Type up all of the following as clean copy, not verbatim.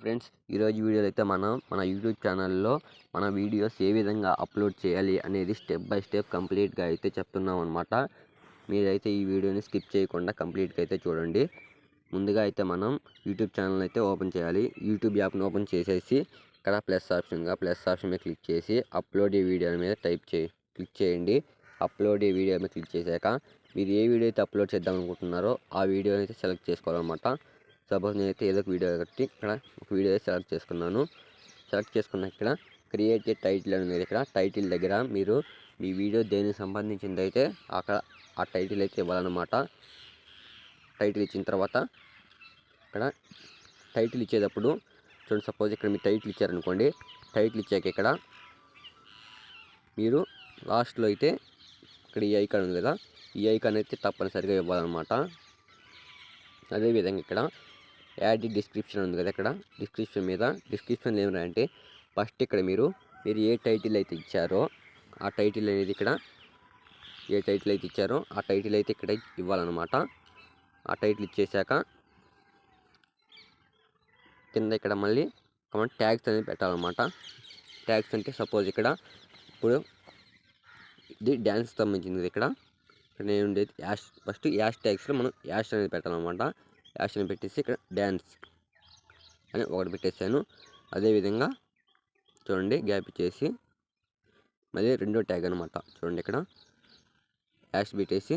Friends, ఈరోజు వీడియోలో అయితే మనం మన యూట్యూబ్ ఛానల్లో మన వీడియోస్ ఏ విధంగా అప్లోడ్ చేయాలి అనేది స్టెప్ బై స్టెప్ కంప్లీట్గా అయితే చెప్తున్నాం అనమాట. మీరైతే ఈ వీడియోని స్కిప్ చేయకుండా కంప్లీట్గా అయితే చూడండి. ముందుగా అయితే మనం యూట్యూబ్ ఛానల్ అయితే ఓపెన్ చేయాలి. యూట్యూబ్ యాప్ని ఓపెన్ చేసేసి ఇక్కడ ప్లస్ ఆప్షన్ మీద క్లిక్ చేసి అప్లోడ్ ఏ వీడియో మీద క్లిక్ చేయండి. అప్లోడ్ ఏ వీడియో మీద క్లిక్ చేశాక మీరు ఏ వీడియో అయితే అప్లోడ్ చేద్దాం అనుకుంటున్నారో ఆ వీడియోని అయితే సెలెక్ట్ చేసుకోవాలన్నమాట. సపోజ్ నేనైతే ఏదో ఒక వీడియో కట్టి ఇక్కడ ఒక వీడియో సెలెక్ట్ చేసుకున్నాను. సెలెక్ట్ చేసుకున్న ఇక్కడ క్రియేట్ ఏ టైటిల్ అని ఉంది. ఇక్కడ టైటిల్ దగ్గర మీరు మీ వీడియో దేనికి సంబంధించింది అయితే అక్కడ ఆ టైటిల్ అయితే ఇవ్వాలన్నమాట. టైటిల్ ఇచ్చిన తర్వాత ఇక్కడ టైటిల్ ఇచ్చేటప్పుడు చూడండి, సపోజ్ ఇక్కడ మీరు టైటిల్ ఇచ్చారనుకోండి. టైటిల్ ఇచ్చాక ఇక్కడ మీరు లాస్ట్లో అయితే ఇక్కడ ఈ ఐకాన్ ఉంది కదా, ఈ ఐకాన్ అయితే తప్పనిసరిగా ఇవ్వాలన్నమాట. అదేవిధంగా ఇక్కడ యాడ్ డిస్క్రిప్షన్ ఉంది కదా, ఇక్కడ డిస్క్రిప్షన్ ఏమంటే ఫస్ట్ ఇక్కడ మీరు ఏ టైటిల్ అయితే ఇచ్చారో ఆ టైటిల్ అనేది ఇక్కడ ఇక్కడ ఇవ్వాలన్నమాట. ఆ టైటిల్ ఇచ్చేసాక కింద ఇక్కడ మళ్ళీ ట్యాగ్స్ అనేది పెట్టాలన్నమాట. ట్యాగ్స్ అంటే సపోజ్ ఇక్కడ ఇప్పుడు ఇది డ్యాన్స్ సంబంధించింది. ఇక్కడ నేను ఫస్ట్ యాష్ ట్యాగ్స్లో మనం యాష్ అనేది పెట్టాలన్నమాట. యాష్ అని పెట్టేసి ఇక్కడ డ్యాన్స్ అని ఒకటి పెట్టేసాను. అదేవిధంగా చూడండి, గ్యాప్ ఇచ్చేసి మళ్ళీ రెండో ట్యాగ్ అనమాట. చూడండి, ఇక్కడ యాష్ పెట్టేసి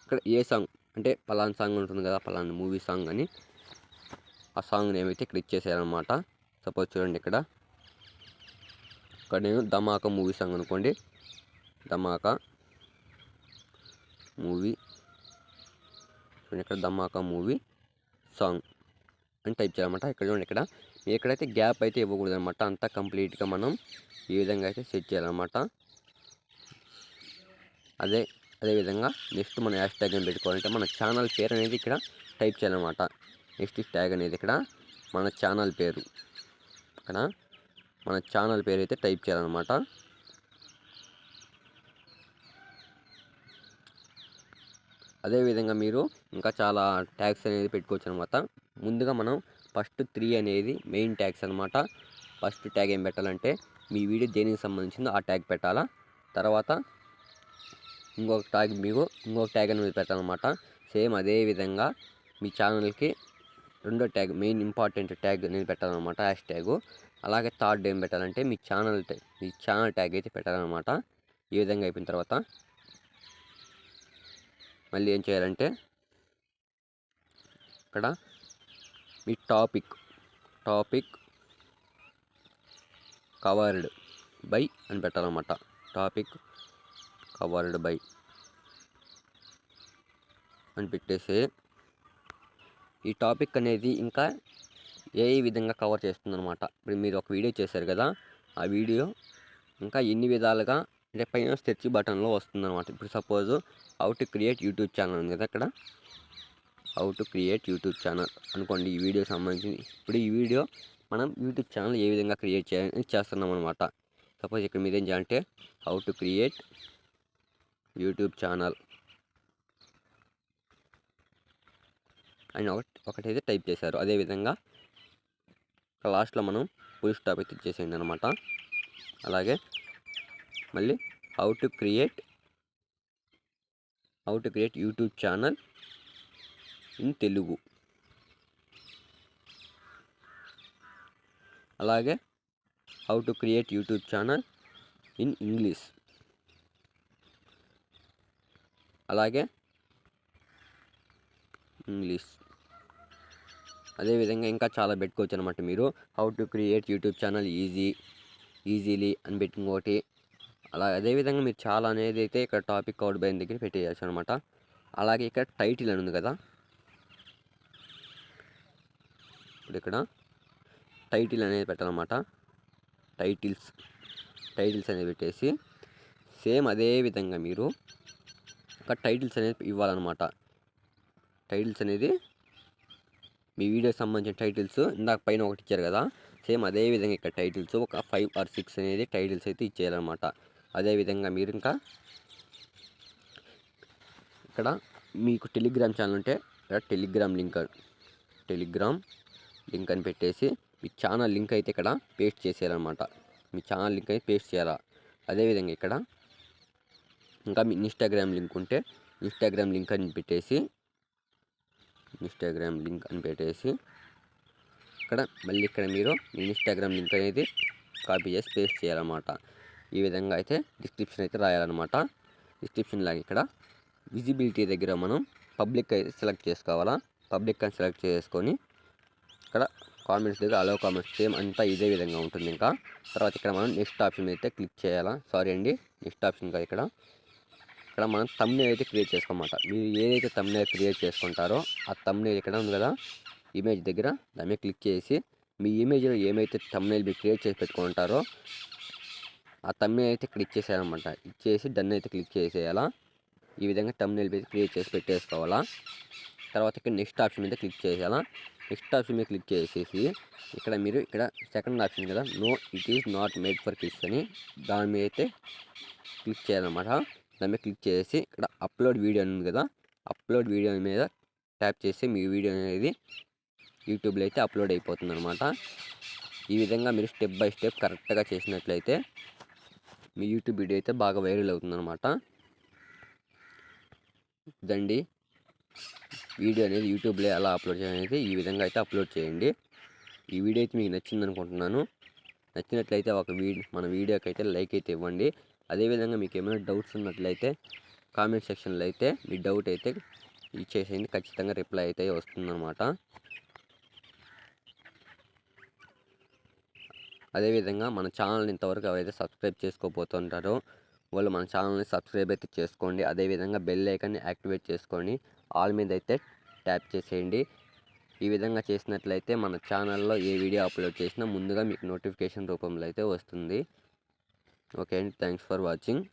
ఇక్కడ ఏ సాంగ్ అంటే పలానా సాంగ్ ఉంటుంది కదా, పలానా మూవీ సాంగ్ అని ఆ సాంగ్ నేమ్ అయితే ఇక్కడ ఇచ్చేసారనమాట. సపోజ్ చూడండి, ఇక్కడ నేను ధమాకా మూవీ సాంగ్ అనుకోండి, ధమాకా మూవీ ఇక్కడ ధమాకా మూవీ సాంగ్ అని టైప్ చేయాలన్నమాట. ఇక్కడ చూడండి, ఇక్కడ ఎక్కడైతే గ్యాప్ అయితే ఇవ్వకూడదు అనమాట. అంతా కంప్లీట్గా మనం ఈ విధంగా అయితే సెట్ చేయాలన్నమాట. అదేవిధంగా నెక్స్ట్ మన హ్యాష్ ట్యాగ్ అని పెట్టుకోవాలంటే మన ఛానల్ పేరు అనేది ఇక్కడ టైప్ చేయాలన్నమాట. నెక్స్ట్ ట్యాగ్ అనేది ఇక్కడ మన ఛానల్ పేరు, ఇక్కడ మన ఛానల్ పేరు అయితే టైప్ చేయాలన్నమాట. అదేవిధంగా మీరు ఇంకా చాలా ట్యాగ్స్ అనేది పెట్టుకోవచ్చు అనమాట. ముందుగా మనం ఫస్ట్ 3 అనేది మెయిన్ ట్యాగ్స్ అనమాట. ఫస్ట్ ట్యాగ్ ఏం పెట్టాలంటే మీ వీడియో దేనికి సంబంధించిందో ఆ ట్యాగ్ పెట్టాలా. తర్వాత ఇంకొక ట్యాగ్ అనేది పెట్టాలన్నమాట. సేమ్ అదేవిధంగా మీ ఛానల్కి రెండో ట్యాగ్ మెయిన్ ఇంపార్టెంట్ ట్యాగ్ అనేది పెట్టాలన్నమాట, హ్యాష్ ట్యాగ్. అలాగే థర్డ్ ఏం పెట్టాలంటే మీ ఛానల్ ట్యాగ్ అయితే పెట్టాలన్నమాట. ఈ విధంగా అయిపోయిన తర్వాత మళ్ళీ ఏం చేయాలంటే ఇక్కడ మీ టాపిక్ కవర్డ్ బై అని పెట్టాలన్నమాట. టాపిక్ కవర్డ్ బై అని పెట్టేసి ఈ టాపిక్ అనేది ఇంకా ఏ విధంగా కవర్ చేస్తుందన్నమాట. ఇప్పుడు మీరు ఒక వీడియో చేశారు కదా, ఆ వీడియో ఇంకా ఎన్ని విధాలుగా అంటే పైన సెర్చ్ బటన్లో వస్తుందన్నమాట. ఇప్పుడు suppose how to create YouTube channel ఉంది కదా, ఇక్కడ how to create YouTube channel అనుకోండి. ఈ వీడియో సంబంధించి ఇప్పుడు ఈ వీడియో మనం యూట్యూబ్ ఛానల్ ఏ విధంగా క్రియేట్ చేయాలని చేస్తున్నాం అనమాట. సపోజ్ ఇక్కడ మీరేం చేయాలంటే how to create YouTube channel అని ఒకటైతే టైప్ చేశారు. అదేవిధంగా లాస్ట్లో మనం ఫుల్ స్టాప్ అయితే ఇచ్చేసేయండి అనమాట. అలాగే మళ్ళీ how to create YouTube channel in Telugu, అలాగే how to create YouTube channel in English, అలాగే అదేవిధంగా ఇంకా చాలా పెట్టుకోవచ్చు అనమాట. మీరు how to create YouTube channel easily అని పెట్టుకోటి. అలా అదేవిధంగా మీరు చాలా అనేది అయితే ఇక్కడ టాపిక్ కవర్డ్ బై దగ్గర పెట్టేయచ్చు అనమాట. అలాగే ఇక్కడ టైటిల్ అని ఉంది కదా, ఇప్పుడు ఇక్కడ టైటిల్ అనేది పెట్టాలన్నమాట. టైటిల్స్ అనేది పెట్టేసి సేమ్ అదే విధంగా మీరు ఇక్కడ టైటిల్స్ అనేది ఇవ్వాలన్నమాట. టైటిల్స్ అనేది మీ వీడియోకి సంబంధించిన టైటిల్స్ ఇందాక పైన ఒకటి ఇచ్చారు కదా, సేమ్ అదే విధంగా ఇక్కడ టైటిల్స్ ఒక 5 or 6 అనేది టైటిల్స్ అయితే ఇచ్చేయాలన్నమాట. అదేవిధంగా మీరు ఇంకా ఇక్కడ మీకు టెలిగ్రామ్ ఛానల్ ఉంటే ఇక్కడ టెలిగ్రామ్ లింక్ టెలిగ్రామ్ లింక్ అని పెట్టేసి మీ ఛానల్ లింక్ అయితే ఇక్కడ పేస్ట్ చేసేయాలన్నమాట. మీ ఛానల్ లింక్ అయితే పేస్ట్ చేయాలా. అదేవిధంగా ఇక్కడ ఇంకా మీ ఇన్స్టాగ్రామ్ లింక్ ఉంటే ఇన్స్టాగ్రామ్ లింక్ అని పెట్టేసి ఇక్కడ మళ్ళీ ఇక్కడ మీరు మీ ఇన్స్టాగ్రామ్ లింక్ అనేది కాపీ చేసి పేస్ట్ చేయాలన్నమాట. ఈ విధంగా అయితే డిస్క్రిప్షన్ అయితే రాయాలన్నమాట. డిస్క్రిప్షన్ లాగా ఇక్కడ విజిబిలిటీ దగ్గర మనం పబ్లిక్ అయితే సెలెక్ట్ చేసుకోవాలా. పబ్లిక్ అని సెలెక్ట్ చేసుకొని ఇక్కడ కామెంట్స్ దగ్గర అలో కామెంట్స్ సేమ్ అంతా ఇదే విధంగా ఉంటుంది. ఇంకా తర్వాత ఇక్కడ మనం నెక్స్ట్ ఆప్షన్ అయితే క్లిక్ చేయాలా. నెక్స్ట్ ఆప్షన్ కాదు, ఇక్కడ మనం థంబ్నెయిల్ అయితే క్రియేట్ చేసుకోమాట. మీరు ఏదైతే థంబ్నెయిల్ క్రియేట్ చేసుకుంటారో ఆ థంబ్నెయిల్ ఇక్కడ ఉంది కదా ఇమేజ్ దగ్గర, దాని మీద క్లిక్ చేసి మీ ఇమేజ్లో ఏమైతే థంబ్నెయిల్ మీరు క్రియేట్ చేసి పెట్టుకుంటారో ఆ థంబ్నెయిల్ అయితే క్లిక్ చేసేయాలన్నమాట. ఇచ్చేసి డన్ అయితే క్లిక్ చేసేయాలా. ఈ విధంగా థంబ్నెయిల్ అయితే క్రియేట్ చేసి పెట్టేసుకోవాలా. తర్వాత ఇక్కడ నెక్స్ట్ ఆప్షన్ మీద క్లిక్ చేసేయాలా. నెక్స్ట్ ఆప్షన్ మీద క్లిక్ చేసేసి ఇక్కడ మీరు ఇక్కడ సెకండ్ ఆప్షన్ కదా no it is not made for kids అని దాని మీద అయితే క్లిక్ చేయాలన్నమాట. దాని మీద క్లిక్ చేసి ఇక్కడ అప్లోడ్ వీడియో ఉంది కదా, అప్లోడ్ వీడియో మీద ట్యాప్ చేసి మీ వీడియో అనేది యూట్యూబ్లో అయితే అప్లోడ్ అయిపోతుంది అనమాట. ఈ విధంగా మీరు స్టెప్ బై స్టెప్ కరెక్ట్గా చేసినట్లయితే మీ యూట్యూబ్ వీడియో అయితే బాగా వైరల్ అవుతుంది అనమాట. ఇదండి వీడియో అనేది యూట్యూబ్లో ఎలా అప్లోడ్ చేయాలనేది ఈ విధంగా అయితే అప్లోడ్ చేయండి. ఈ వీడియో అయితే మీకు నచ్చింది అనుకుంటున్నాను. నచ్చినట్లయితే మన వీడియోకి అయితే లైక్ అయితే ఇవ్వండి. అదేవిధంగా మీకు ఏమైనా డౌట్స్ ఉన్నట్లయితే కామెంట్ సెక్షన్లో అయితే మీ డౌట్ అయితే ఇచ్చేసేయండి. ఖచ్చితంగా రిప్లై అయితే వస్తుందన్నమాట. అదేవిధంగా మన ఛానల్ని ఇంతవరకు ఎవరైతే సబ్స్క్రైబ్ చేసుకోబోతుంటారో వాళ్ళు మన ఛానల్ని సబ్స్క్రైబ్ అయితే చేసుకోండి. అదేవిధంగా బెల్ ఐకాన్ని యాక్టివేట్ చేసుకొని ఆల్ మీద అయితే ట్యాప్ చేసేయండి. ఈ విధంగా చేసినట్లయితే మన ఛానల్లో ఏ వీడియో అప్లోడ్ చేసినా ముందుగా మీకు నోటిఫికేషన్ రూపంలో అయితే వస్తుంది. ఓకే అండి, థ్యాంక్స్ ఫర్ వాచింగ్.